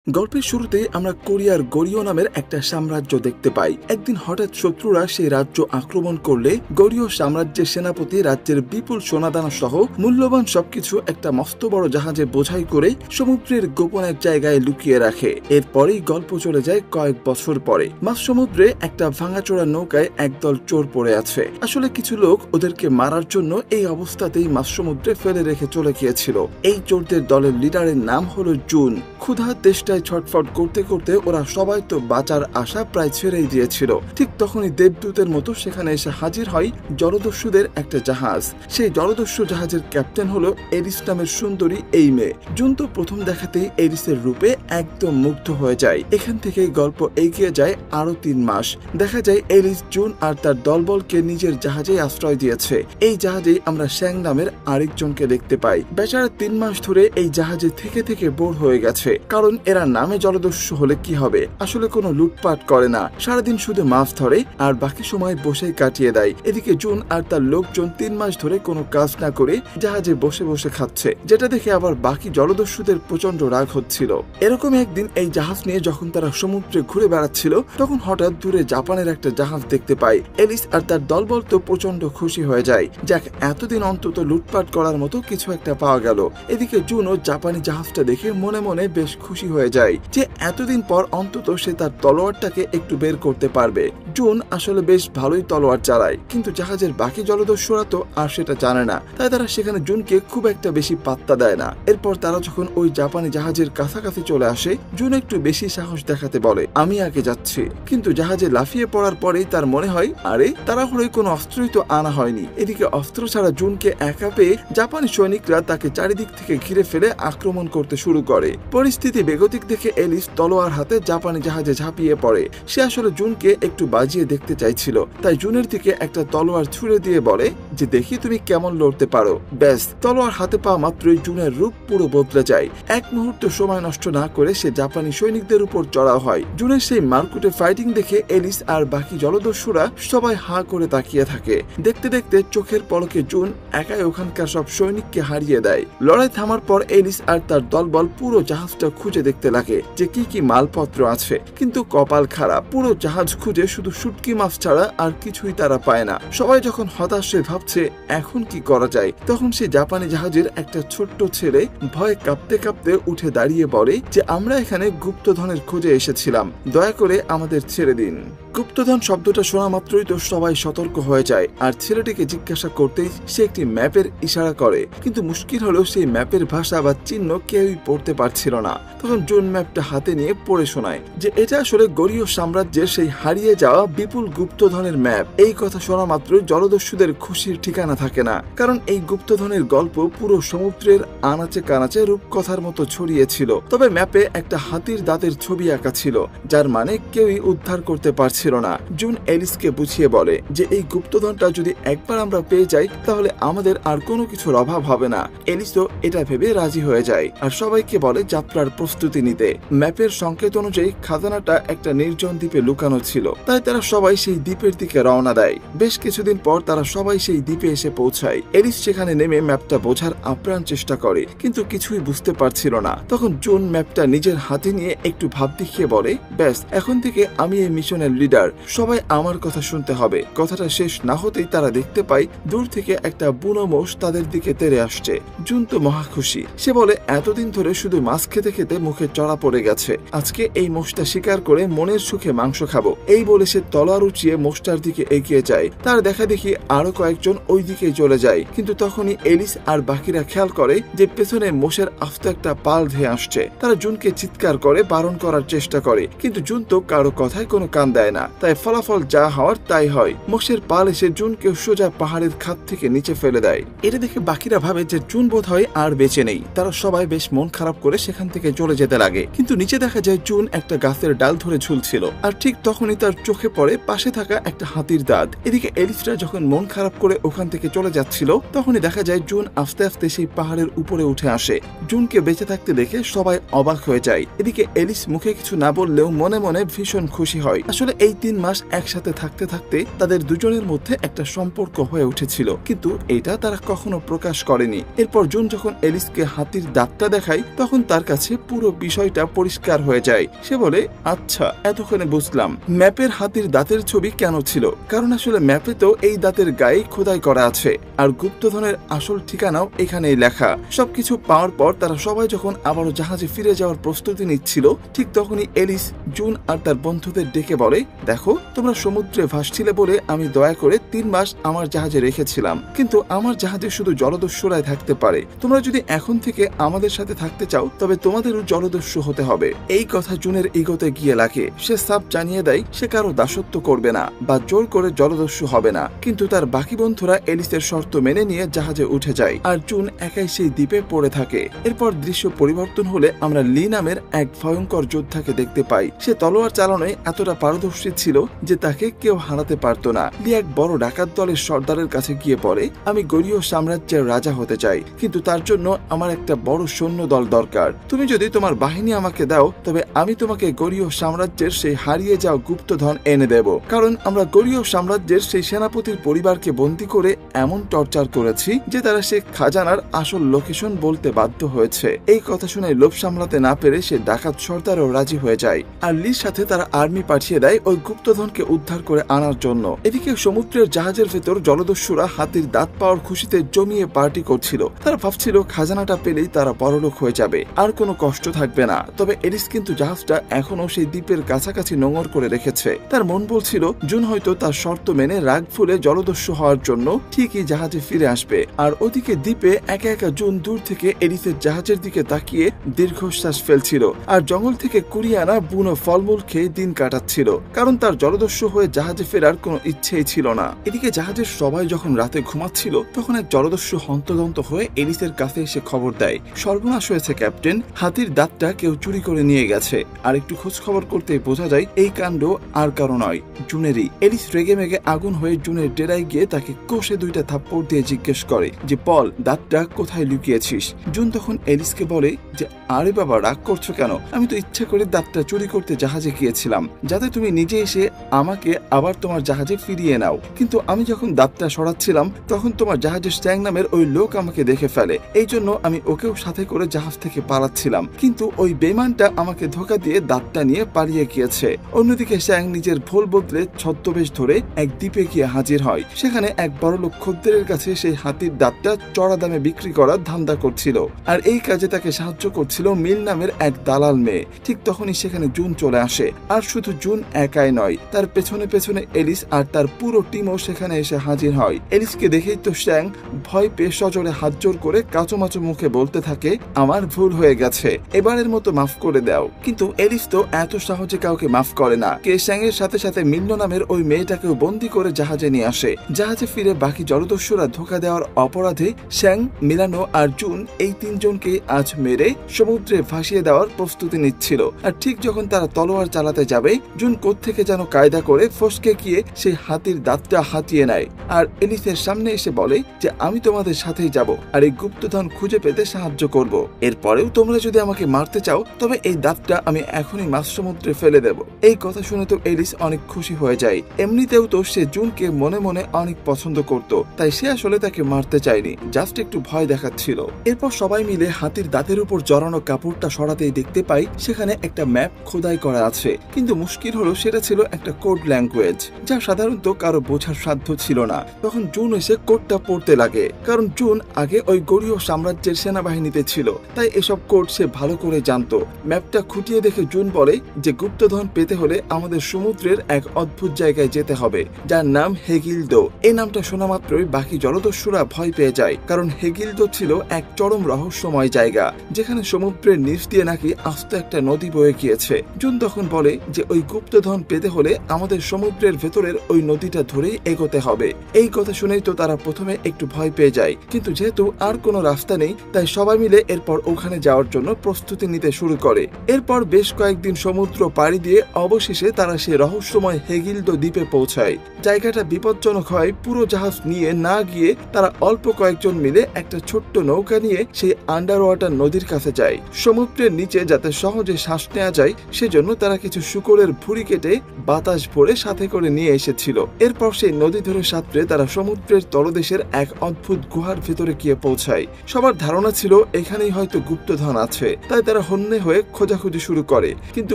গল্পের শুরুতেই আমরা কোরিয়ার গোরিও নামের একটা সাম্রাজ্য দেখতে পাই। একদিন হঠাৎ শত্রুরা সেই রাজ্য আক্রমণ করলে গোরিও সাম্রাজ্যের সেনাপতি রাজ্যের বিপুল সোনাদানা সহ মূল্যবান সবকিছু একটা মস্ত বড় জাহাজে বোঝাই করে সমুদ্রের গোপন এক জায়গায় লুকিয়ে রাখে। এরপরেই গল্প চলে যায় কয়েক বছর পরে। মাঝ সমুদ্রে একটা ভাঙাচোরা নৌকায় একদল চোর পড়ে আছে। আসলে কিছু লোক ওদেরকে মারার জন্য এই অবস্থাতেই মাঝ সমুদ্রে ফেলে রেখে চলে গিয়েছিল। এই চোরদের দলের লিডারের নাম হলো জুন। ক্ষুধা তেষ্টায় ছটফট করতে করতে ওরা সবাই তো বাঁচার আশা প্রায় ছেড়েই দিয়েছিল। ঠিক তখনই দেবদূতের মতো সেখানে এসে হাজির হয় জলদস্যুদের একটা জাহাজ। সেই জলদস্যু জাহাজের ক্যাপ্টেন হলো এরিস নামের সুন্দরী এই মেয়ে। জুন তো প্রথম দেখাতেই এরিসের রূপে একদম মুগ্ধ হয়ে যায়। এখান থেকেই গল্প এগিয়ে যায় আরো 3 মাস। দেখা যায় এরিস, জুন আর তার দলবলকে নিজের জাহাজে আশ্রয় দিয়েছে। এই জাহাজেই আমরা শ্যাং নামের আরেকজনকে দেখতে পাই। বেচারা 3 মাস ধরে এই জাহাজে থেকে থেকে বোর হয়ে গেছে, কারণ এরা নামে জলদস্যু হলে কি হবে, আসলে কোনো লুটপাট করে না, সারাদিন শুধু মাছ ধরে আর বাকি সময় বসেই কাটিয়ে দেয়। এদিকে জুন আর তার লোকজন 3 মাস ধরে কোনো কাজ না করে জাহাজে বসে বসে খাচ্ছে, যেটা দেখে আবার বাকি জলদস্যুদের প্রচন্ড রাগ হচ্ছিল। এরকম একদিন এই জাহাজ নিয়ে যখন তারা সমুদ্রে ঘুরে বেড়াচ্ছিল, তখন হঠাৎ দূরে জাপানের একটা জাহাজ দেখতে পায়। এলিস আর তার দলবল তো প্রচন্ড খুশি হয়ে যায়, যাক এতদিন অন্তত লুটপাট করার মতো কিছু একটা পাওয়া গেল। এদিকে জুনও জাপানি জাহাজটা দেখে মনে মনে বেশ খুশি হয়ে যায় যে এতদিন পর অন্তত সে তার তলোয়ারটাকে একটু বের করতে পারবে। জুন আসলে বেশ ভালোই তলোয়ার চালায়, কিন্তু জাহাজের বাকি জলদস্যুরা তো আর সেটা জানে না, তাই তারা সেখানে জুনকে খুব একটা বেশি পাত্তা দেয় না। এরপর তারা যখন ওই জাপানি জাহাজের কাছাকাছি চলে আসে, জুন একটু বেশি সাহস দেখাতে বলে, আমি আগে যাচ্ছি। কিন্তু জাহাজে লাফিয়ে পড়ার পরেই তার মনে হয়, আরে তাড়াহুড়োয় কোনো অস্ত্রই তো আনা হয়নি। এদিকে অস্ত্র ছাড়া জুনকে একা পেয়ে জাপানি সৈনিকরা তাকে চারিদিক থেকে ঘিরে ফেলে আক্রমণ করতে শুরু করে। পরিস্থিতি বেগতিক দেখে এলিস তলোয়ার হাতে জাপানি জাহাজে ঝাঁপিয়ে পড়ে। সে আসলে জুনকে একটু বাজিয়ে দেখতে চাইছিল, তাই জুনের দিকে একটা তলোয়ার ছুঁড়ে দিয়ে বলে যে দেখি তুমি কেমন লড়তে পারো। ব্যাস, তলোয়ার হাতে পাওয়া মাত্রই জুনের রূপ পুরো বদলে যায়। এক মুহূর্ত সময় নষ্ট না করে সে জাপানি সৈনিকদের উপর চড়াও হয়। জুনের সেই মারকুটে ফাইটিং দেখে এলিস আর বাকি জলদস্যুরা সবাই হাঁ করে তাকিয়ে থাকে। দেখতে দেখতে চোখের পলকে জুন একাই ওখানকার সব সৈনিককে হারিয়ে দেয়। লড়াই থামার পর এলিস আর তার দলবল পুরো জাহাজটা খুঁজে দেখতে লাগে যে কি কি মালপত্র আছে, কিন্তু কপাল খারাপ, পুরো জাহাজ খুঁজে শুধু শুটকি মাছ ছাড়া আর কিছুই তারা পায় না। সবাই যখন হতাশ হয়ে ভাবছে এখন কি করা যায়, তখন সে জাপানি জাহাজের একটা ছোট্ট ছেলে ভয়ে কাঁপতে কাঁপতে উঠে দাঁড়িয়ে বলে যে আমরা এখানে গুপ্তধনের খোঁজে এসেছিলাম, দয়া করে আমাদের ছেড়ে দিন। গুপ্তধন শব্দটা শোনা মাত্রই তো সবাই সতর্ক হয়ে যায়, আর ছেলেটিকে জিজ্ঞাসা করতেই সে একটি ম্যাপের ইশারা করে, কিন্তু মুশকিল হলো সেই ম্যাপের ভাষা বা চিহ্ন কেউই পড়তে পারছিল না। তখন জুন ম্যাপটা হাতে নিয়ে পড়ে শোনায় যে এটা আসলে গোরিও সাম্রাজ্যের সেই হারিয়ে যাওয়া বিপুল গুপ্তধনের ম্যাপ। এই কথা শোনা মাত্রই জলদস্যুদের খুশির ঠিকানা থাকে না, কারণ এই গুপ্তধনের গল্প পুরো সমুদ্রের আনাচে কানাচে রূপকথার মতো ছড়িয়েছিল। তবে ম্যাপে একটা হাতির দাঁতের ছবি আঁকা ছিল, যার মানে কেউই উদ্ধার করতে পারছিল না। জুন এলিসকে বুঝিয়ে বলে যে এই গুপ্তধনটা যদি একবার আমরা পেয়ে যাই, তাহলে আমাদের আর কোনো কিছুর অভাব হবে না। এলিসও এটা ভেবে রাজি হয়ে যায় আর সবাইকে বলে যাত্রার প্রস্তুতি নিতে। ম্যাপের সংকেত অনুযায়ী খাজানাটা একটা নির্জন দ্বীপে লুকানো ছিল, তাই তারা সবাই সেই দ্বীপের দিকে রওনা দেয়। বেশ কিছুদিন পর তারা সবাই সেই দ্বীপে এসে পৌঁছায়। এলিস সেখানে নেমে ম্যাপটা বোঝার আপ্রাণ চেষ্টা করে, কিন্তু কিছুই বুঝতে পারছিল না। তখন জুন ম্যাপটা নিজের হাতে নিয়ে একটু ভাব দেখিয়ে বলে, ব্যাস, এখন থেকে আমি এই মিশনের লিডার, সবাই আমার কথা শুনতে হবে। কথাটা শেষ না হতেই তারা দেখতে পায় দূর থেকে একটা বুনো মোষ তাদের দিকে তেড়ে আসছে। জুন তো মহা খুশি। সে বলে এতদিন ধরে শুধু মাছ খেতে খেতে মুখে চড়া পড়ে গেছে, আজকে এই মোষটা শিকার করে মনের সুখে মাংস খাবো। এই বলে সে তলোয়ার উঁচিয়ে মোষটার দিকে এগিয়ে যায়। তার দেখা দেখি আরো কয়েকজন ওই দিকে চলে যায়, কিন্তু তখনই এলিস আর বাকিরা খেয়াল করে যে পেছনে মোষের আস্ত একটা পাল ধেয়ে আসছে। তারা জুনকে চিৎকার করে বারণ করার চেষ্টা করে, কিন্তু জুন তো কারো কথায় কোনো কান দেয় না, তাই ফলাফল যা হওয়ার তাই হয়। মোষের পাল এসে জুনকে সোজা পাহাড়ের খাত থেকে নিচে ফেলে দেয়। এটা দেখে বাকিরা ভাবে যে জুন বোধ হয় আর বেঁচে নেই। তারা সবাই বেশ মন খারাপ করে সেখান থেকে চলে যেতে লাগে, কিন্তু নিচে দেখা যায় জুন একটা গাছের ডাল ধরে ঝুলছিল, আর ঠিক তখনই তার চোখে পড়ে পাশে থাকা একটা হাতির দাঁত। এদিকে এলিসরা যখন মন খারাপ করে ওখান থেকে চলে যাচ্ছিল, তখনই দেখা যায় জুন আস্তে আস্তে সেই পাহাড়ের উপরে উঠে আসে। জুনকে বেঁচে থাকতে দেখে সবাই অবাক হয়ে যায়। এদিকে এলিস মুখে কিছু না বললেও মনে মনে ভীষণ খুশি হয়। আসলে এই এই 3 মাস একসাথে থাকতে থাকতে তাদের দুজনের মধ্যে একটা সম্পর্ক হয়ে উঠেছিল, কিন্তু এটা তারা কখনো প্রকাশ করেনি। এরপর জুন যখন এলিসকে হাতির দাঁতটা দেখায় তখন তার কাছে পুরো বিষয়টা পরিষ্কার হয়ে যায়। সে বলে, আচ্ছা এতক্ষণে বুঝলাম ম্যাপের হাতির দাঁতের ছবি কেন ছিল, কারণ আসলে ম্যাপে তো এই দাঁতের গায়ে খোদাই করা আছে, আর গুপ্তধনের আসল ঠিকানাও এখানেই লেখা। সবকিছু পাওয়ার পর তারা সবাই যখন আবারও জাহাজে ফিরে যাওয়ার প্রস্তুতি নিচ্ছিল, ঠিক তখনই এলিস জুন আর তার বন্ধুদের ডেকে বলে, দেখো তোমরা সমুদ্রে ভাসছিলে বলে আমি দয়া করে 3 মাস আমার জাহাজে রেখেছিলাম, কিন্তু আমার জাহাজে শুধু জলদস্যুরাই থাকতে পারে। তোমরা যদি এখন থেকে আমাদের সাথে থাকতে চাও তবে তোমাদেরও জলদস্যু হতে হবে। এই কথা জুনের ইগোতে গিয়ে লাগে। সে সাফ জানিয়ে দেয় সে কারো দাসত্ব করবে না বা জোর করে জলদস্যু হবে না, কিন্তু তার বাকি বন্ধুরা এলিসের শর্ত মেনে নিয়ে জাহাজে উঠে যায় আর জুন একাই সেই দ্বীপে পড়ে থাকে। এরপর দৃশ্য পরিবর্তন হলে আমরা লি নামের এক ভয়ঙ্কর যোদ্ধাকে দেখতে পাই। সে তলোয়ার চালানোয় এতটা পারদর্শী ছিল যে তাকে কেউ হারাতে পারত না। লি এক বড় ডাকাত দলের সর্দারের কাছে গিয়ে পড়ে, আমি গরীয় সাম্রাজ্যের রাজা হতে চাই, কিন্তু তার জন্য আমার একটা বড় সৈন্য দল দরকার। তুমি যদি তোমার বাহিনী আমাকে দাও তবে আমি তোমাকে গরীয় সাম্রাজ্যের সেই হারিয়ে যাওয়া গুপ্তধন এনে দেব, কারণ আমরা গরীয় সাম্রাজ্যের সেই সেনাপতির পরিবারকে বন্দী করে এমন টর্চার করেছি যে তারা সে খাজানার আসল লোকেশন বলতে বাধ্য হয়েছে। এই কথা শুনে লোভ সামলাতে না পেরে সে ডাকাত সর্দারও রাজি হয়ে যায় আর লির সাথে তারা আর্মি পাঠিয়ে দেয় ওই গুপ্তধনকে উদ্ধার করে আনার জন্য। এদিকে সমুদ্রের জাহাজের ভেতর জলদস্যুরা হাতির দাঁত পাওয়ার খুশিতে জমিয়ে পার্টি করছিল। তারা ভাবছিল খাজানাটা পেলেই তারা বড়লোক হয়ে যাবে, আর কোনো কষ্ট থাকবে না। তবে এলিস কিন্তু জাহাজটা এখনো সেই দ্বীপের কাছাকাছি নোঙর করে রেখেছে। তার মন বলছিল জুন হয়তো তার শর্ত মেনে রাগ ফুলে জলদস্যু হওয়ার জন্য ঠিকই জাহাজে ফিরে আসবে। আর ওদিকে দ্বীপে একা একা জুন দূর থেকে এলিসের জাহাজের দিকে তাকিয়ে দীর্ঘশ্বাস ফেলছিল আর জঙ্গল থেকে কুড়িয়ে আনা বুনো ফলমূল খেয়ে দিন কাটাচ্ছিল, কারণ তার জলদস্যু হয়ে জাহাজে ফেরার কোনো ইচ্ছেই ছিল না। এদিকে জাহাজের সবাই যখন রাতে ঘুমাচ্ছিল তখন এক জলদস্যু হন্তদন্ত হয়ে এলিসের কাছে এসে খবর দেয়, সর্বনাশ হয়েছে ক্যাপ্টেন, হাতির দাঁতটা কেউ চুরি করে নিয়ে গেছে। আর একটু খোঁজ খবর করতে বোঝা যায় এই কাণ্ড আর কারো নয়, জুনেরই। এলিস রেগে মেগে আগুন হয়ে জুনের ডেরায় গিয়ে তাকে কষে 2টা থাপ্পড় দিয়ে জিজ্ঞেস করে যে বল দাঁতটা কোথায় লুকিয়েছিস। জুন তখন এলিসকে বলে যে আরে বাবা রাগ করছো কেন, আমি তো ইচ্ছা করে দাঁতটা চুরি করতে জাহাজে গিয়েছিলাম যাতে তুমি নিজে এসে আমাকে আবার তোমার জাহাজে ফিরিয়ে নাও, কিন্তু আমি যখন দাঁতটা সরাচ্ছিলাম তখন তোমার জাহাজের স্ট্যাং নামের ওই লোক আমাকে দেখে ফেলে, এই জন্য আমি ওকেও সাথে করে জাহাজ থেকে পালাচ্ছিলাম, কিন্তু ওই বেমানটা আমাকে ধোকা দিয়ে দাঁতটা নিয়ে পালিয়ে গিয়েছে। অন্যদিকে স্ট্যাং নিজের ভুল বদলে ছদ্মবেশ ধরে এক দ্বীপে গিয়ে হাজির হয়। সেখানে এক বড়লোক খদ্দেরের কাছে সেই হাতির দাঁতটা চড়া দামে বিক্রি করার ধান্দা করছিল, আর এই কাজে তাকে সাহায্য করছিল মিল নামের এক দালাল মেয়ে। ঠিক তখনই সেখানে জুন চলে আসে, আর শুধু জুন একাই নয়, তার পেছনে পেছনে এলিস আর তার পুরো টিমও সেখানে এসে হাজির হয়। এলিসকে দেখেই তো স্ট্যাং ভয় পেয়ে সজোরে হাত জোর করে কাঁচোমাচো মুখে বলতে থাকে, আমার ভুল হয়ে গেছে, এবারের মতো মাফ করে দাও। কিন্তু এলিস তো এত সহজে কাউকে মাফ করে না। কে স্ট্যাং এর সাথে সাথে মিল্ন নামের ওই মেয়েটাকেও বন্দি করে জাহাজে নিয়ে আসে। জাহাজে ফিরে বাকি জলদস্যুরা ধোকা দেওয়ার অপরাধে স্যাং, মিলানো আর জুন এই 3 জনকে আজ মেরে সমুদ্রে ভাসিয়ে দেওয়ার প্রস্তুতি নিচ্ছিল। আর ঠিক যখন তারা তলোয়ার চালাতে যাবে, জুন কোত্থেকে যেন কায়দা করে ফসকে গিয়ে সেই হাতির দাঁতটা হাতিয়ে নেয় আর এলিসের সামনে এসে বলে যে আমি তোমাদের সাথেই যাব আর এই গুপ্তধন খুঁজে পেতে সাহায্য করব। এরপরেও তোমরা যদি আমাকে মারতে চাও তবে এই দাঁতটা আমি এখনই মাছ সমুদ্রে ফেলে দেব। এই কথা শুনে তো এলিস অনেক খুশি হয়ে যায়। এমনিতেও তো সে জুনকে মনে মনে অনেক পছন্দ করত, তাই সে আসলে তাকে মারতে চায়নি, জাস্ট একটু ভয় দেখাচ্ছিল। এরপর সবাই মিলে হাতির দাঁতের উপর জড়ানো কাপড়টা সরাতেই দেখতে পাই সেখানে একটা ম্যাপ খোদাই করা আছে, কিন্তু মুশকিল হলো সেটা ছিল একটা কোড ল্যাঙ্গুয়েজ যা সাধারণত কারো বোঝার সাধ্য ছিল না। তখন জুন এসে কোডটা পড়তে লাগে, কারণ জুন আগে ওই গরীয় সাম্রাজ্যের সেনাবাহিনীতে ছিল, তাই এসব কোড সে ভালো করে জানতো। ম্যাপটা খুঁটিয়ে দেখে জুন বলে যে গুপ্তধন পেতে হলে আমাদের সমুদ্রের এক অদ্ভুত জায়গায় যেতে হবে যার নাম হেগিলদো। এই নামটা শোনা মাত্রই বাকি জলদস্যুরা ভয় পেয়ে যায়, কারণ হেগিলদো ছিল এক চরম রহস্যময় জায়গা যেখানে সমুদ্রের নিচ দিয়ে নাকি আস্ত একটা নদী বয়ে গিয়েছে। জুন তখন বলে যে ওই গুপ্তধন পেতে হলে আমাদের সমুদ্রের ভেতরের ওই নদীটা ধরেই এগোতে হবে। এই কথা শুনেই তো তারা প্রথমে একটু ভয় পেয়ে যায়, কিন্তু যেহেতু আর কোনো রাস্তা নেই তাই সবাই মিলে এরপর ওখানে যাওয়ার জন্য প্রস্তুতি নিতে শুরু করে। এরপর বেশ কয়েকদিন সমুদ্র পাড়ি দিয়ে অবশেষে তারা সে রহস্যময় হেগিলদো দ্বীপে পৌঁছায়। জায়গাটা বিপজ্জনক হয় পুরো জাহাজ নিয়ে না গিয়ে তারা অল্প কয়েকজন মিলে একটা ছোট্ট নৌকা নিয়ে সেই আন্ডার ওয়াটার নদীর কাছে যায়। সমুদ্রের নিচে যাতে সহজে শ্বাস নেওয়া যায় সেজন্য তারা কিছু শূকরের ভুঁড়ি কেটে বাতাস ভরে সাথে করে নিয়ে এসেছিল। এরপর সেই নদী ধরে সাঁতরে তারা সমুদ্রের তলদেশের এক অদ্ভুত গুহার ভেতরে গিয়ে পৌঁছায়। সবার ধারণা ছিল এখানেই হয়তো গুপ্তধন আছে, তাই তারা হন্যে হয়ে খোঁজাখুঁজি শুরু করে। কিন্তু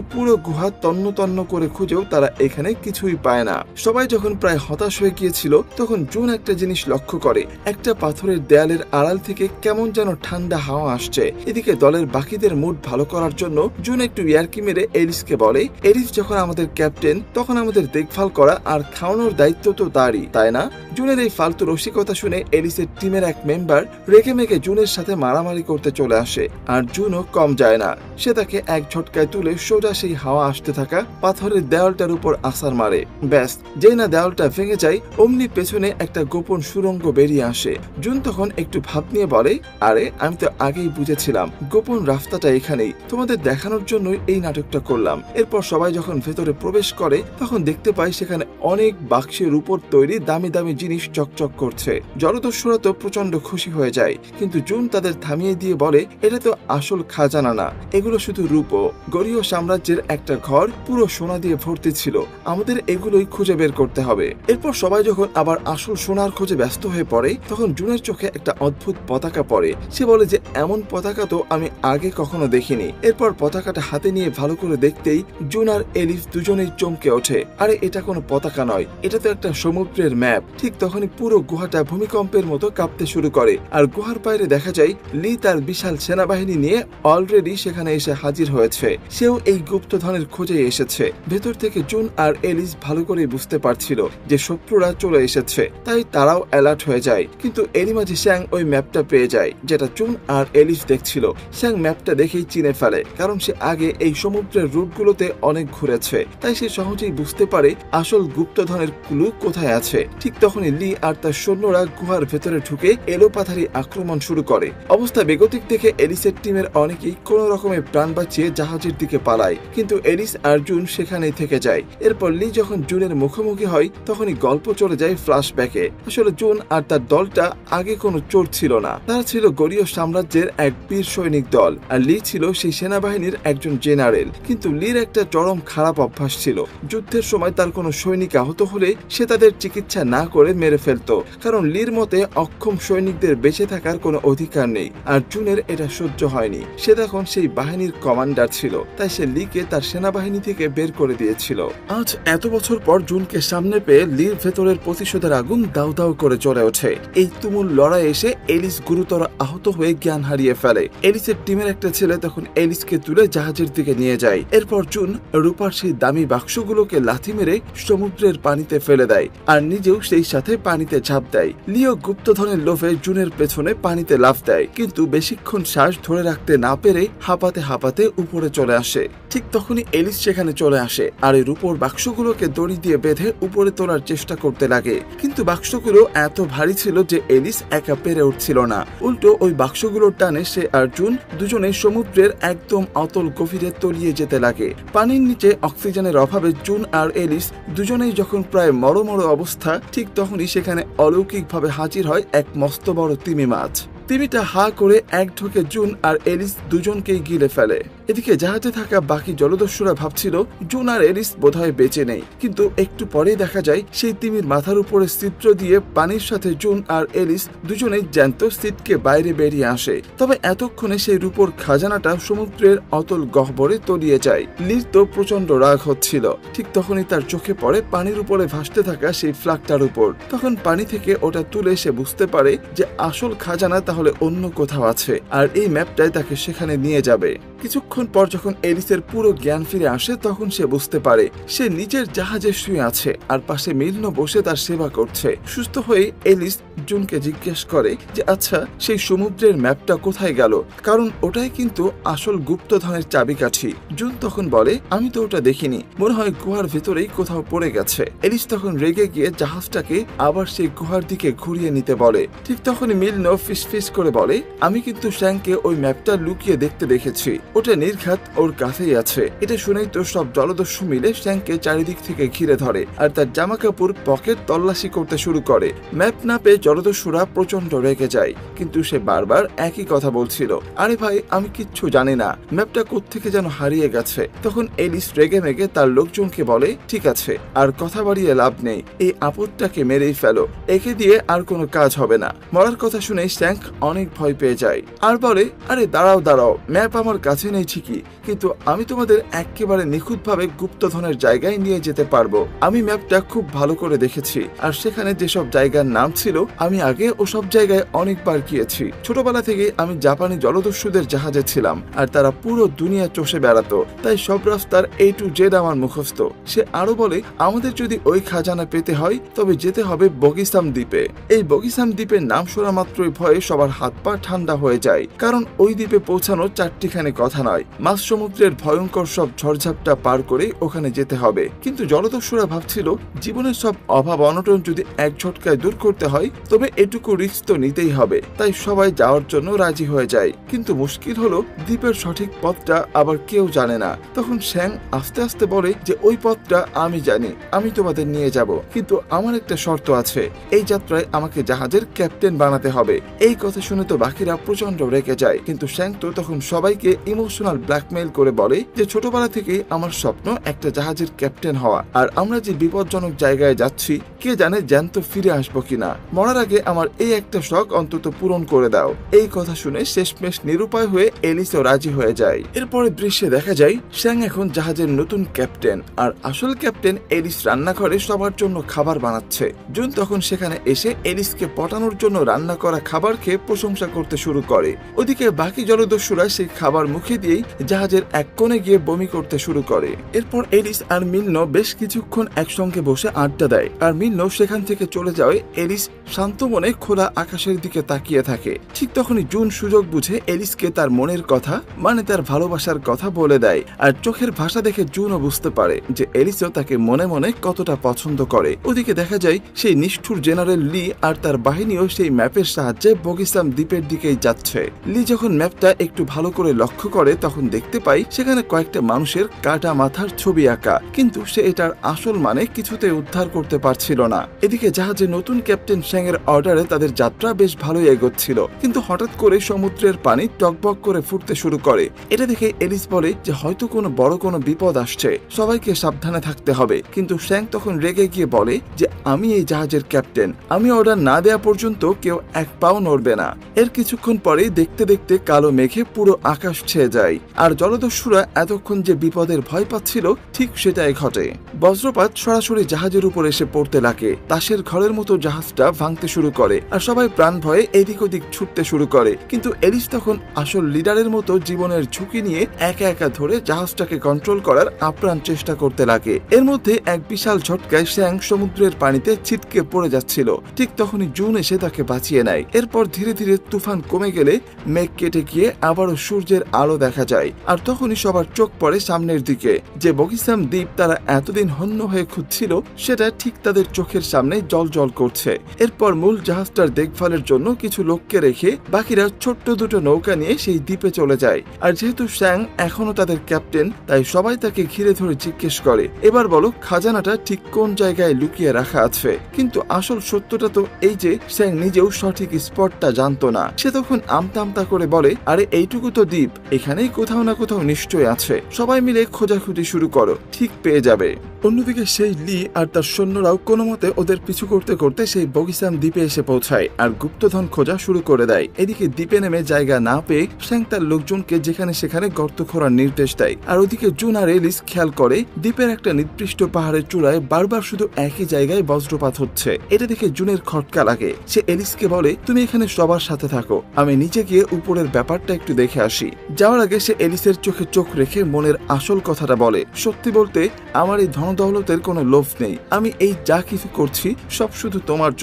পুরো গুহা তন্ন তন্ন করে খুঁজেও তারা এখানে কিছুই পায় না। সবাই যখন প্রায় হতাশ হয়ে গিয়েছিল তখন জুন একটা জিনিস লক্ষ্য করে, একটা পাথরের দেয়ালের আড়াল থেকে কেমন যেন ঠান্ডা হাওয়া আসছে। এদিকে দলের বাকিদের মুড ভালো করার জন্য জুন একটু ইয়ার্কি মেরে এলিসকে বলে, এলিস যখন আমাদের ক্যাপ্টেন তখন আমাদের দেখভাল করা আর খাওয়ানোর দায়িত্ব তো তারই, তাই না? জুনের এই ফালতু রসিকতা শুনে এলিসের টিমের এক মেম্বার রেগে মেগে জুনের সাথে মারামারি করতে চলে আসে। আর জুনও কম যায় না, সে তাকে এক ঝটকায় তুলে সোজা সেই হাওয়া আসতে থাকা পাথরের দেওয়ালটার উপর আছার মারে। ব্যাস, যেই না দেওয়ালটা ভেঙে যায় অমনি পেছনে একটা গোপন সুড়ঙ্গ বেরিয়ে আসে। জুন তখন একটু ভাব নিয়ে বলে, আরে আমি তো আগেই বুঝেছিলাম গোপন রাস্তাটা এখানেই, তোমাদের দেখানোর জন্যই এই নাটকটা করলাম। এরপর সবাই যখন ভেতরে প্রবেশ করে তখন দেখতে পাই সেখানে অনেক বাক্সের উপর তৈরি দামি দামি জিনিস চকচক করছে। জলদস্যুরা তো প্রচন্ড খুশি হয়ে যায়, কিন্তু জুন তাদের থামিয়ে দিয়ে বলে, এটা তো আসল খাজানা না, এগুলো শুধু রূপো। গরীয় সাম্রাজ্যের একটা ঘর পুরো সোনা দিয়ে ভর্তি ছিল, আমাদের এগুলোই খুঁজে বের করতে হবে। এরপর সবাই যখন আবার আসল সোনার খোঁজে ব্যস্ত হয়ে পড়ে তখন জুনের চোখে একটা অদ্ভুত পতাকা পড়ে। সে বলে যে এমন পতাকা তো আমি আগে কখনো দেখিনি। এরপর পতাকাটা হাতে নিয়ে ভালো করে দেখতেই জুন আর এলিস দুজনেই চমকে ওঠে, আরে এটা কোনো পতাকা নয়, এটা তো একটা সমুদ্রের ম্যাপ। ঠিক তখনই পুরো গুহাটা ভূমিকম্পের মতো কাঁপতে শুরু করে আর গুহার বাইরে দেখা যায় লি তার বিশাল সেনাবাহিনী নিয়ে অলরেডি সেখানে এসে হাজির হয়েছে। সেও এই গুপ্তধনের খোঁজে এসেছে। ভেতর থেকে জুন আর এলিস ভালো করে বুঝতে পারছিল যে শত্রুরা চলে এসেছে, তাই তারাও অ্যালার্ট হয়ে যায়। কিন্তু এরই মাঝে শ্যাং ওই ম্যাপটা পেয়ে যায় যেটা জুন আর এলিস দেখছিল। শ্যাং ম্যাপটা দেখেই চিনে ফেলে, কারণ সে আগে এই সমুদ্রের রুটগুলোতে অনেক ঘুরেছে, তাই সে সহজেই বুঝতে পারে আসল গুপ্তধনের ক্লু কোথায় আছে। ঠিক তখনই লি আর তার সৈন্যরা গুহার ভেতরে ঢুকে এলোপাথারি আক্রমণ শুরু করে। অবস্থা বেগতিক দেখে এলিসের টিমের অনেকেই কোন রকমের প্রাণ বাঁচিয়ে জাহাজের দিকে পালায়, কিন্তু এলিস আর জুন সেখানেই থেকে যায়। এরপর লি যখন জুনের মুখোমুখি হয় তখনই গল্প চলে যায় ফ্ল্যাশব্যাকে। আসলে জুন আর তার দলটা আগে কোনো চোর ছিল না, তারা ছিল গরীয় সাম্রাজ্যের এক বীর সৈনিক দল, আর লি ছিল সেই সেনাবাহিনীর একজন জেনারেল। কিন্তু লির একটা চরম খারাপ অভ্যাস ছিল, যুদ্ধের সময় তার কোনো সৈনিক আহত হলে সে তাদের চিকিৎসা না করে মেরে ফেলতো, কারণ লির মতে অক্ষম সৈনিকদের বেঁচে থাকার কোনো অধিকার নেই। আর জুনের এটা সহ্য হয়নি, সে তখন সেই বাহিনীর কমান্ডার ছিল, তাই সে লিকে তার সেনাবাহিনী থেকে বের করে দিয়েছিল। আজ এত বছর পর জুনকে সামনে পেয়ে লির ভেতরের প্রতিশোধের আগুন দাউ দাউ করে চলে ওঠে। এই তুমুল লড়াই এসে এলিস গুরুতর আহত হয়ে জ্ঞান হারিয়ে ফেলে। এলিসের টিমের একটা ছেলে তখন এলিসকে তুলে জাহাজের দিকে নিয়ে যায়। এরপর জুন রূপার সেই দামি বাক্সগুলোকে লাথি মেরে সমুদ্রের পানিতে ফেলে দেয় আর নিজেও সেই সাথে পানিতে ঝাঁপ দেয়। লিও গুপ্তধনের লোভে জুনের পেছনে পানিতে লাফ দেয়, কিন্তু বেশিক্ষণ শ্বাস ধরে রাখতে না পেরে হাঁপাতে হাঁপাতে উপরে চলে আসে। ঠিক তখনই এলিস সেখানে চলে আসে আর এই রূপোর বাক্সগুলোকে দড়ি দিয়ে বেঁধে উপরে তোলার চেষ্টা করতে লাগে, কিন্তু বাক্সগুলো এত ভারী ছিল যে এলিস একা পেরে উঠছিল না। উল্টো ওই বাক্সগুলোর টানে সে আর জুন দুজনে সমুদ্রের একদম অতল গভীরে তলিয়ে যেতে লাগে। পানির নিচে অক্সিজেনের অভাবে জুন আর এলিস দুজনেই যখন প্রায় মরমর অবস্থা, ঠিক তখনই সেখানে অলৌকিকভাবে হাজির হয় এক মস্ত বড় তিমি মাছ। তিমিটা হা করে এক ঢোকে জুন আর এলিস দুজনকেই গিলে ফেলে। এদিকে জাহাজে থাকা বাকি জলদস্যুরা ভাবছিল জুন আর এলিস বোধহয় বেঁচে নেই, কিন্তু একটু পরেই দেখা যায় সেই তিমির মাথার উপরে ছিদ্র দিয়ে পানির সাথে জুন আর এলিস দুজনেই জ্যান্ত ছিটকে বাইরে বেরিয়ে আসে। তবে এতক্ষণে সেই রূপোর খাজানাটা সমুদ্রের অতল গহ্বরে তলিয়ে যায়। লির তো প্রচন্ড রাগ হচ্ছিল। ঠিক তখনই তার চোখে পড়ে পানির উপরে ভাসতে থাকা সেই ফ্ল্যাগটার উপর। তখন পানি থেকে ওটা তুলে সে বুঝতে পারে যে আসল খাজানা তাহলে অন্য কোথাও আছে, আর এই ম্যাপটাই তাকে সেখানে নিয়ে যাবে। কিছুক্ষণ পর যখন এলিসের পুরো জ্ঞান ফিরে আসে তখন সে বুঝতে পারে সে নিজের জাহাজে শুয়ে আছে আর পাশে মিল্ন বসে তার সেবা করছে। সুস্থ হয়ে এলিস জুনকে জিজ্ঞেস করে যে আচ্ছা সেই সমুদ্রের ম্যাপটা কোথায় গেল, কারণ ওটাই কিন্তু আসল গুপ্তধনের চাবিকাঠি। জুন তখন বলে আমি তো ওটা দেখিনি, মনে হয় গুহার ভেতরেই কোথাও পড়ে গেছে। এলিস তখন রেগে গিয়ে জাহাজটাকে আবার সেই গুহার দিকে ঘুরিয়ে নিতে বলে। ঠিক তখনই মিল্ন ফিস ফিস করে বলে আমি কিন্তু শ্যাংকে ওই ম্যাপটা লুকিয়ে দেখতে দেখেছি, ওটা নির্ঘাত ওর কাছেই আছে। এটা শুনেই তো সব জলদস্যু মিলে শ্যাংকে চারিদিক থেকে ঘিরে ধরে আর তার জামা কাপড় পকেট তল্লাশি করতে শুরু করে। ম্যাপ না পেয়ে জলদস্যুরা প্রচন্ড রেগে যায়, কিন্তু সে বারবার একই কথা বলছিল, আরে ভাই আমি কিচ্ছু জানি না, ম্যাপটা কোত্থেকে যেন হারিয়ে গেছে। তখন এলিস রেগে মেগে তার লোকজনকে বলে, ঠিক আছে আর কথা বাড়িয়ে লাভ নেই, এই আপদটাকে মেরেই ফেলো, একে দিয়ে আর কোনো কাজ হবে না। মরার কথা শুনে শ্যাঙ্ক অনেক ভয় পেয়ে যায় আর বলে, আরে দাঁড়াও দাঁড়াও, ম্যাপ আমার কাছে নেই ঠিকই, কিন্তু আমি তোমাদের একেবারে নিখুঁতভাবে গুপ্তধনের জায়গায় নিয়ে যেতে পারবো। আমি ম্যাপটা খুব ভালো করে দেখেছি আর সেখানে যেসব জায়গার নাম ছিল আমি আগে ওসব জায়গায় অনেকবার গিয়েছি। ছোটবেলা থেকে আমি জাপানি জলদস্যুদের জাহাজে ছিলাম আর তারা পুরো দুনিয়া চষে বেড়াতো, তাই সব রাস্তার A to Z আমার মুখস্থ। সে আরো বলে, আমাদের যদি ওই খাজানা পেতে হয় তবে যেতে হবে বগিসাম দ্বীপে। এই বগিসাম দ্বীপের নাম শোনা মাত্রই ভয়ে সবার হাত পা ঠান্ডা হয়ে যায়, কারণ ওই দ্বীপে পৌঁছানো চারটিখানে কথা নয়, মাঝ সমুদ্রের ভয়ঙ্কর সব ঝড়ঝাপটা পার করে ওখানে যেতে হবে। কিন্তু জলদস্যুরা ভাবছিল, জীবনের সব অভাব অনটন যদি এক ঝটকায় দূর করতে হয় তবে এটুকু রিস্ক তো নিতেই হবে। তাই সবাই যাওয়ার জন্য রাজি হয়ে যায়, কিন্তু মুশকিল হলো দ্বীপের সঠিক পথটা আবার কেউ জানে না। তখন শ্যাং আস্তে আস্তে বলে যে ওই পথটা আমি জানি, আমি তোমাদের নিয়ে যাব, কিন্তু আমার একটা শর্ত আছে, এই যাত্রায় আমাকে জাহাজের ক্যাপ্টেন বানাতে হবে। এই কথা শুনে তো বাকিরা প্রচন্ড রেগে যায়, কিন্তু শ্যাং তো তখন সবাইকে ইমোশনাল ব্ল্যাকমেইল করে বলে যে ছোটবেলা থেকে আমার স্বপ্ন একটা জাহাজের ক্যাপ্টেন হওয়া, আর আমরা যে বিপজ্জনক জায়গায় যাচ্ছি কে জানে জ্যান্ত ফিরে আসবো কিনা, মরার আগে আমার এই একটা শখ অন্তত পূরণ করে দাও। এই কথা শুনে শেষমেশ নিরুপায় হয়ে এলিসও রাজি হয়ে যায়। এরপরে দৃশ্যে দেখা যায় শ্যাং এখন জাহাজের নতুন ক্যাপ্টেন, আর আসল ক্যাপ্টেন এলিস রান্নাঘরে সবার জন্য খাবার বানাচ্ছে। জুন তখন সেখানে এসে এলিসকে পটানোর জন্য রান্না করা খাবার খেয়ে প্রশংসা করতে শুরু করে। ওদিকে বাকি জলদস্যুরা সেই খাবার মুখে দিয়েই জাহাজের এক কোণে গিয়ে বমি করতে শুরু করে। এরপর এলিস আর মিলনো বেশ কিছুক্ষণ একসঙ্গে বসে আড্ডা দেয়, আর মিলনো সেখান থেকে চলে যাওয়ায় এলিস শান্ত মনে খোলা আকাশের দিকে তাকিয়ে থাকে। ঠিক তখনই জুন সুযোগ বুঝে এলিসকে তার মনের কথা মানে তার ভালোবাসার কথা বলে দেয়, আর চোখের ভাষা দেখে জুনও বুঝতে পারে যে এলিসও তাকে মনে মনে কতটা পছন্দ করে। ওদিকে দেখা যায় সেই নিষ্ঠুর জেনারেল লি আর তার বাহিনীও সেই ম্যাপের সাহায্যে বগিসাম দ্বীপের দিকেই যাচ্ছে। লি যখন ম্যাপটা একটু ভালো করে লক্ষ্য করে তখন দেখতে পাই সেখানে কয়েকটা মানুষের কাটা মাথার ছবি আঁকা, কিন্তু সে এটার আসল মানে কিছুতে উদ্ধার করতে পারছিল না। এদিকে জাহাজে নতুন ক্যাপ্টেন শ্যাং এর অর্ডারে তাদের যাত্রা বেশ ভালোই এগোচ্ছিল, কিন্তু হঠাৎ করে সমুদ্রের পানি টকবক করে ফুটতে শুরু করে। এটা দেখে এলিস বলে যে হয়তো কোনো বড় কোনো বিপদ আসছে, সবাইকে সাবধানে থাকতে হবে। কিন্তু শ্যাং তখন রেগে গিয়ে বলে যে আমি এই জাহাজের ক্যাপ্টেন, আমি অর্ডার না দেওয়া পর্যন্ত কেউ এক পাও নড়বে না। এর কিছুক্ষণ পরেই দেখতে দেখতে কালো মেঘে পুরো আকাশ ছেয়ে যায়, আর জলদস্যুরা এতক্ষণ যে বিপদের ভয় পাচ্ছিল ঠিক সেটাই ঘটে। বজ্রপাত সরাসরি জাহাজের উপর এসে পড়তে লাগে, তাসের ঘরের মতো জাহাজটা ভাঙতে শুরু করে, আর সবাই প্রাণ ভয়ে এদিক ওদিক ছুটতে শুরু করে। কিন্তু এলিস তখন আসল লিডারের মতো জীবনের ঝুঁকি নিয়ে একা একা ধরে জাহাজটাকে কন্ট্রোল করার আপ্রাণ চেষ্টা করতে লাগে। এর মধ্যে এক বিশাল ঝটকায় শ্যাং সমুদ্রের পানিতে ছিটকে পড়ে যাচ্ছিল। ঠিক তখনই জুন এসে তাকে বাঁচিয়ে নেয়। এরপর ধীরে ধীরে তুফান কমে গেলে মেঘ কেটে গিয়ে আবারও সূর্যের আলো দেখা যায়, আর তখনই সবার চোখ পড়ে সামনের দিকে। যে বগিসাম দ্বীপ তারা এতদিন হন্য হয়ে খুঁজছিল সেটা ঠিক তাদের চোখের সামনে জল জল করছে। এরপর মূল জাহাজটার দেখভালের জন্য কিছু লোককে রেখে বাকিরা ছোট্ট দুটো নৌকা নিয়ে সেই দ্বীপে চলে যায়। আর যেহেতু শ্যাং এখনো তাদের ক্যাপ্টেন, তাই সবাই তাকে ঘিরে ধরে জিজ্ঞেস করে, এবার বলো খাজানাটা ঠিক কোন জায়গায় লুকিয়ে রাখা আছে। কিন্তু আসল সত্যটা তো এই যে শ্যাং নিজেও সঠিক স্পটটা জানতো না। সে তখন আমতা আমতা করে বলে, আরে এইটুকু তো দ্বীপ, এখানেই কোথাও না কোথাও নিশ্চয় আছে, সবাই মিলে খোঁজাখুঁজি শুরু করো, ঠিক পেয়ে যাবে। অন্যদিকে সেই লি আর তার সৈন্যরাও কোনো মতে ওদের পিছু করতে করতে সেই বগিসাম দ্বীপে এসে পৌঁছায় আর গুপ্তধন খোঁজা শুরু করে দেয়। এদিকে দ্বীপে নেমে জায়গা না পেয়ে শ্যাং তার লোকজনকে যেখানে সেখানে গর্ত খোঁড়ার নির্দেশ দেয়। আর ওদিকে জুন আর এলিস খেয়াল করে দ্বীপের একটা নির্দিষ্ট পাহাড়ের চূড়ায় বারবার শুধু একই জায়গায় বজ্রপাত হচ্ছে। এটা দেখে জুনের খটকা লাগে। সে এলিসকে বলে, তুমি এখানে সবার সাথে থাকো, আমি নিচে গিয়ে উপরের ব্যাপারটা একটু দেখে আসি। যাওয়ার আগে সে এলিসের চোখে চোখ রেখে মনের আসল কথাটা বলে, সত্যি বলতে আমার এই ধন দৌলতের কোনো লোভ নেই। আমি এই যা কিছু করছি সব শুধু তোমার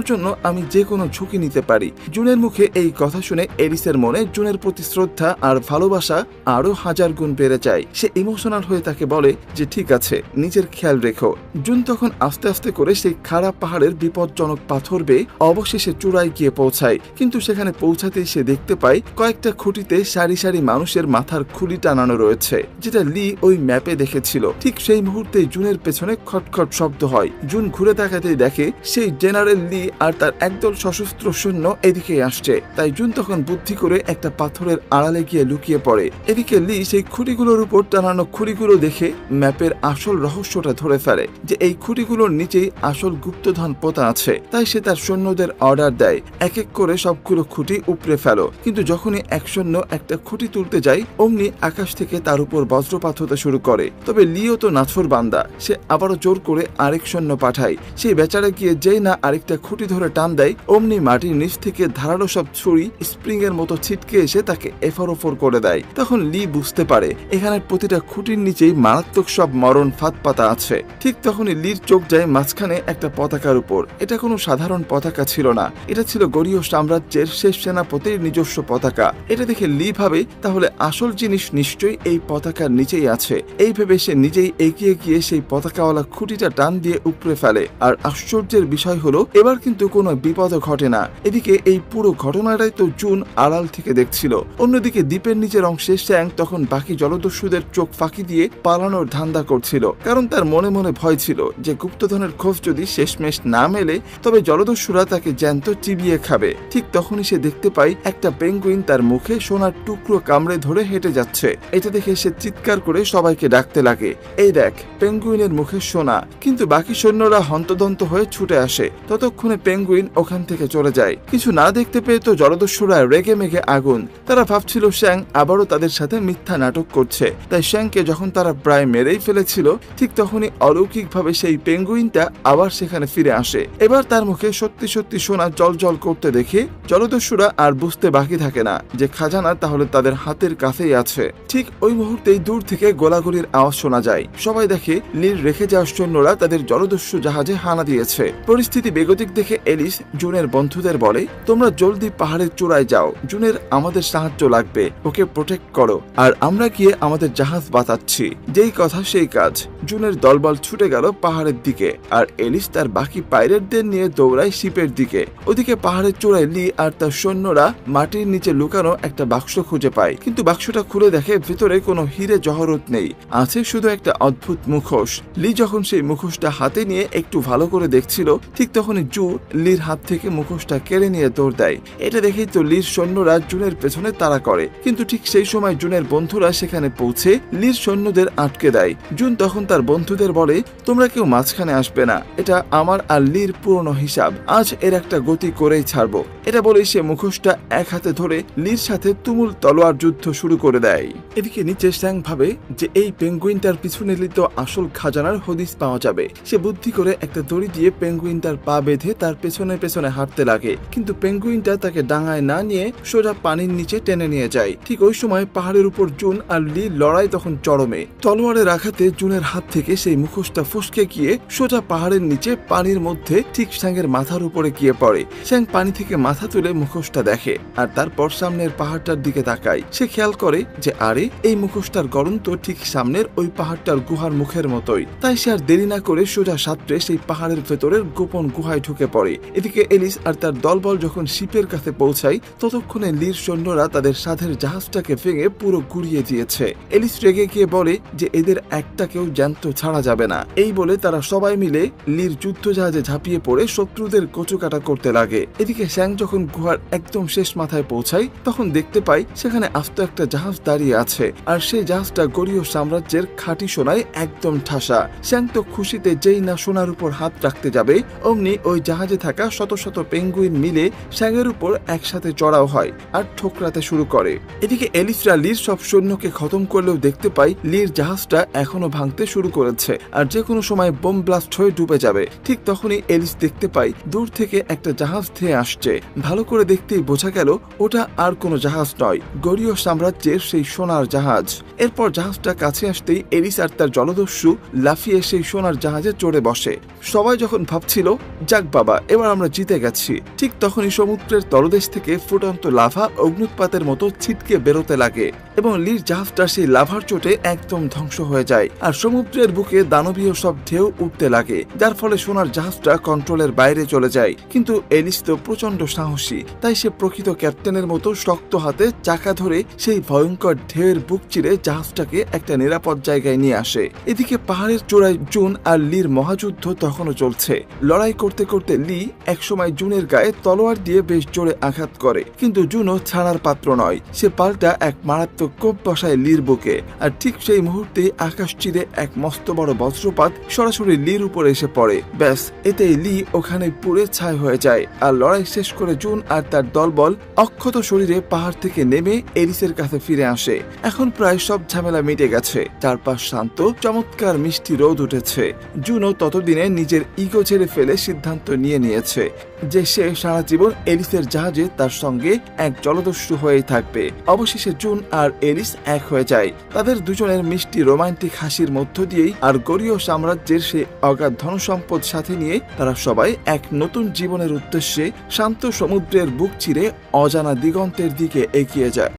জন্য আমি যে কোনো ঝুঁকি নিতে পারি। জুনের মুখে এই কথা শুনে এলিসের মনে জুনের প্রতি শ্রদ্ধা আর ভালোবাসা আরো 1000 গুণ বেড়ে যায়। সে ইমোশনাল হয়ে তাকে বলে যে ঠিক আছে, নিজের খেয়াল রেখো। জুন তখন আস্তে আস্তে করে সেই খারাপ পাহাড়ের বিপজ্জনক পাথর বেয়ে অবশেষে চূড়ায় গিয়ে পৌঁছায়। কিন্তু সেখানে পৌঁছাতেই সে দেখতে পায় কয়েকটা খুঁটিতে সারি সারি মানুষের মাথার খুলি টানানো রয়েছে, যেটা লি ওই ম্যাপে দেখেছিল। ঠিক সেই মুহূর্তে জুনের পেছনে খটখট শব্দ হয়। জুন ঘুরে তাকাতেই দেখে সেই জেনারেল লি আর তার একদল সশস্ত্র সৈন্য এদিকে আসছে। তাই জুন তখন বুদ্ধি করে একটা পাথরের আড়ালে গিয়ে লুকিয়ে পড়ে। এদিকে লি সেই খুঁটিগুলোর উপর টানানো খুঁটিগুলো দেখে ম্যাপের আসল রহস্যটা ধরে ফেলে, যে এই খুঁটিগুলোর নিচেই আসল গুপ্তধন পোতা আছে। তাই সে তার সৈন্যদের অর্ডার দেয়, এক এক করে সবগুলো খুঁটি উপড়ে ফেলো। কিন্তু যখনই এক সৈন্য একটা খুঁটি তুলতে যায়, অমনি আকাশ থেকে তার উপর বজ্রপাত হতে শুরু করে। তবে লিও তো নাছর বান্দা, সে আবারও জোর করে আরেক সৈন্য পাঠায়। সেই বেচারা গিয়ে যেই না আরেকটা খুঁটি ধরে টান দেয়, অমনি মাটির নিচ থেকে ধারালো সব ছুরি স্প্রিং এর মতো ছিটকে এসে তাকে এফর ওফর করে দেয়। তখন লি বুঝতে পারে এখানে প্রতিটা খুঁটির নিচেই মারাত্মক সব মরণ ফাঁদ পাতা আছে। ঠিক তখনই লির চোখ যায় মাঝখানে একটা পতাকার উপর। এটা কোনো সাধারণ পতাকা ছিল না, এটা ছিল গরীয় সাম্রাজ্যের শেষ সেনাপতির নিজস্ব পতাকা। এটা দেখে লি ভাবে তাহলে আসল জিনিস নিশ্চয়ই এই পতাকার নিচেই আছে। এই ভেবে সে নিজেই এগিয়ে গিয়ে সেই পতাকাওয়ালা খুঁটিটা টান দিয়ে উপড়ে ফেলে। আর আশ্চর্যের বিষয় হলো এবার কিন্তু কোনো বিপদ ঘটে না। এদিকে এই পুরো ঘটনাটাই তো জুন আড়াল থেকে দেখছিল। অন্যদিকে দ্বীপের নিচের অংশে স্যাং তখন বাকি জলদস্যুদের চোখ ফাঁকি দিয়ে পালানোর ধান্দা করছিল, কারণ তার মনে মনে ভয় ছিল যে গুপ্তধনের খোঁজ যদি শেষমেশ না মেলে তবে জলদস্যুরা তাকে জ্যান্ত চিবিয়ে খাবে। ঠিক তখনই সে দেখতে পায় একটা পেঙ্গুইন তার মুখে সোনার টুকরো কামড়ে ধরে হেঁটে যাচ্ছে। এটা দেখে সে চিৎকার করে সবাইকে ডাকতে লাগে, এই দেখ পেঙ্গুইনের মুখে সোনা। কিন্তু বাকি সৈন্যরা হন্তদন্ত হয়ে ছুটে আসে। ততক্ষণে পেঙ্গুইন ওখান থেকে চলে যায়। কিছু না দেখতে পেয়ে তো জলদস্যুরা রেগে মেগে আগুন। তারা ভাবছিল শ্যাং আবারও তাদের সাথে মিথ্যা নাটক করছে। তাই শ্যাংকে যখন তারা প্রায় মেরেই ফেলেছিল, ঠিক তখনই অলৌকিকভাবে সেই পেঙ্গুইনটা আবার সেখানে ফিরে আসে। এবার তার মুখে সত্যি সত্যি সোনা জল করতে দেখে জলদস্যুরা আর বুঝতে বাকি থাকে না যে খাজানা তাহলে তাদের হাতের কাছেই আছে। ঠিক ওই মুহূর্তেই দূর থেকে গোলাগুলির আওয়াজ শোনা যায়। সবাই দেখে লির রেখে যাওয়া সৈন্যরা তাদের জলদস্যু জাহাজে হানা দিয়েছে। পরিস্থিতি বেগতিক দেখে এলিস জুনের বন্ধুদের বলে, তোমরা জলদি পাহাড়ের চূড়ায় যাও, জুনের আমাদের সাহায্য লাগবে, ওকে প্রোটেক্ট করো, আর আমরা গিয়ে আমাদের জাহাজ বাঁচাচ্ছি। যেই কথা সেই কাজ। জুনের দলবল ছুটে গেল পাহাড়ের দিকে, আর এলিস তার বাকি পাইরেটদের নিয়ে দৌড়ায় শিপের দিকে। ওদিকে পাহাড়ের চূড়ায় লি আর তার সৈন্যরা মাটির নিচে লুকানো একটা বাক্স খুঁজে পায়। কিন্তু বাক্সটা খুলে দেখে ভিতরে কোনো হিরে জহরত নেই, আছে শুধু একটা অদ্ভুত মুখোশ। লি যখন সেই মুখোশটা হাতে নিয়ে একটু ভালো করে দেখছিল, ঠিক তখনই জু লির হাত থেকে মুখোশটা কেড়ে নিয়ে দৌড় দেয়। এটা দেখেই তো লির সৈন্যরা জুনের পেছনে তাড়া করে। কিন্তু ঠিক সেই সময় জুনের বন্ধুরা সেখানে পৌঁছে লির সৈন্যদের আটকে দেয়। জুন তখন তার বন্ধুদের বলে, তোমরা কেউ মাঝখানে আসবে না, এটা আমার আর লির পুরনো হিসাব, আজ এর একটা গতি করেই ছাড়বো। এটা বলেই সে মুখোশটা এক হাতে ধরে লির সাথে তুমুল তলোয়ার যুদ্ধ শুরু করে দেয়। এদিকে নিচে শ্যাং ভাবে যে এই পেঙ্গুইনটার পিছু নিলে তো আসল খাজানার হদিস পাওয়া যাবে। সে বুদ্ধি করে একটা দড়ি দিয়ে পেঙ্গুইনটার পা বেঁধে তার পেছনে পেছনে হাঁটতে লাগে। কিন্তু পেঙ্গুইনটা তাকে ডাঙায় না নিয়ে সোজা পানির নিচে টেনে নিয়ে যায়। ঠিক ওই সময় পাহাড়ের উপর জুন আর লি লড়াই তখন চরমে। তলোয়ারের আঘাতে জুনের হাত থেকে সেই মুখোশটা ফসকে গিয়ে সোজা পাহাড়ের নিচে পানির মধ্যে ঠিক শ্যাংয়ের মাথার উপরে গিয়ে পড়ে। শ্যাং পানি থেকে মাথা তুলে মুখোশটা দেখে, আর তারপর সামনের পাহাড়টার দিকে তাকায়। সে খেয়াল করে যে আরে এই মুখোশটার গড়ন তো ঠিক সামনের ওই পাহাড়টার গুহার মুখের মতোই। তাই সে আর দেরি না করে সোজা সাঁতরে সেই পাহাড়ের ভেতরের গোপন গুহায় ঢুকে পড়ে। এদিকে এলিস আর তার দলবল যখন শিপের কাছে পৌঁছায়, ততক্ষণে লির সৈন্যরা তাদের সাথের জাহাজটাকে ভেঙে পুরো গুড়িয়ে দিয়েছে। এলিস রেগে গিয়ে বলে যে এদের একটাকেও জ্যান্ত ছাড়া যাবে না। এই বলে তারা সবাই মিলে লির যুদ্ধ জাহাজে ঝাঁপিয়ে পড়ে শত্রুদের কচুকাটা করতে লাগে। এদিকে শ্যাং যখন গুহার একদম শেষ মাথায় পৌঁছায়, তখন দেখতে পাই সেখানে আস্ত একটা জাহাজ দাঁড়িয়ে আছে, আর সেই জাহাজটা গরীয় সাম্রাজ্যের খাঁটি সোনায় একদম ঠাসা। শ্যাং তো খুশিতে যেই না সোনার উপর হাত রাখতে যাবে, অমনি ওই জাহাজে থাকা শত শত পেঙ্গুইন মিলে শ্যাংয়ের উপর একসাথে চড়াও হয় আর ঠোকরাতে শুরু করে। এদিকে এলিসরা লির সব সৈন্যকে খতম করলেও দেখতে পাই লির জাহাজটা এখনো ভাঙতে শুরু করেছে, আর যে কোনো সময় বোম ব্লাস্ট হয়ে ডুবে যাবে। ঠিক তখনই এলিস দেখতে পাই দূর থেকে একটা জাহাজ ধেয়ে আসছে। ভালো করে দেখতেই বোঝা গেল ওটা আর কোনো জাহাজ নয়, গরীয় সাম্রাজ্যের সেই সোনার জাহাজ। এরপর জাহাজটা কাছে আসতেই এলিস আর তার জলদস্যু জলদস্যু লাফিয়ে সেই সোনার জাহাজে চড়ে বসে। সবাই যখন ভাবছিল যাক বাবা এবার আমরা জিতে গেছি, ঠিক তখনই সমুদ্রের তলদেশ থেকে ফুটন্ত লাভা অগ্নুৎপাতের মতো ছিটকে বেরোতে লাগে এবং লির জাহাজটা সেই লাভার চোটে একদম ধ্বংস হয়ে যায় আর সমুদ্রের বুকে দানবীয় সব ঢেউ উঠতে লাগে, যার ফলে সোনার জাহাজটা কন্ট্রোলের বাইরে চলে যায়। কিন্তু এলিস তো প্রচন্ড সাহসী, তাই সে প্রকৃত ক্যাপ্টেনের মতো শক্ত হাতে চাকা ধরে সেই ভয়ঙ্কর ঢেউয়ের বুক চিরে জাহাজটাকে একটা নিরাপদ জায়গায় নিয়ে আসে। এদিকে পাহাড়ের চূড়ায় জুন আর লির মহাযুদ্ধ তখনও চলছে। লড়াই করতে করতে লি একসময় জুনের গায়ে তলোয়ার দিয়ে বেশ জোরে আঘাত করে, কিন্তু জুনও ছাড়ার পাত্র নয়। সে পাল্টা এক মারাত্মক কোপ বসায় লির বুকে, আর ঠিক সেই মুহূর্তে আকাশ চিরে এক মস্ত বড় বজ্রপাত সরাসরি লির উপরে এসে পড়ে। ব্যাস, এতেই লি ওখানে পুড়ে ছাই হয়ে যায়। আর লড়াই শেষ করে জুন আর তার দলবল অক্ষত শরীরে পাহাড় থেকে নেমে এলিসের কাছে ফিরে আসে। এখন প্রায় সব ঝামেলা মিটে গেছে, চারপাশ শান্ত, চমৎকার মিষ্টি রোদ উঠেছে। জুনও ততদিনে নিজের ইগো ছেড়ে ফেলে সিদ্ধান্ত নিয়েছে যে সে সারা জীবন এলিসের জাহাজে তার সঙ্গে এক জলদস্যু হয়েই থাকবে। অবশেষে জুন আর এলিস এক হয়ে যায়। তাদের দুজনের মিষ্টি রোমান্টিক হাসির মধ্য দিয়েই আর গরীয় সাম্রাজ্যের সে অগাধ ধনসম্পদ সাথে নিয়ে তারা সবাই এক নতুন জীবনের উদ্দেশ্যে শান্ত সমুদ্রের বুক চিরে অজানা দিগন্তের দিকে এগিয়ে যায়।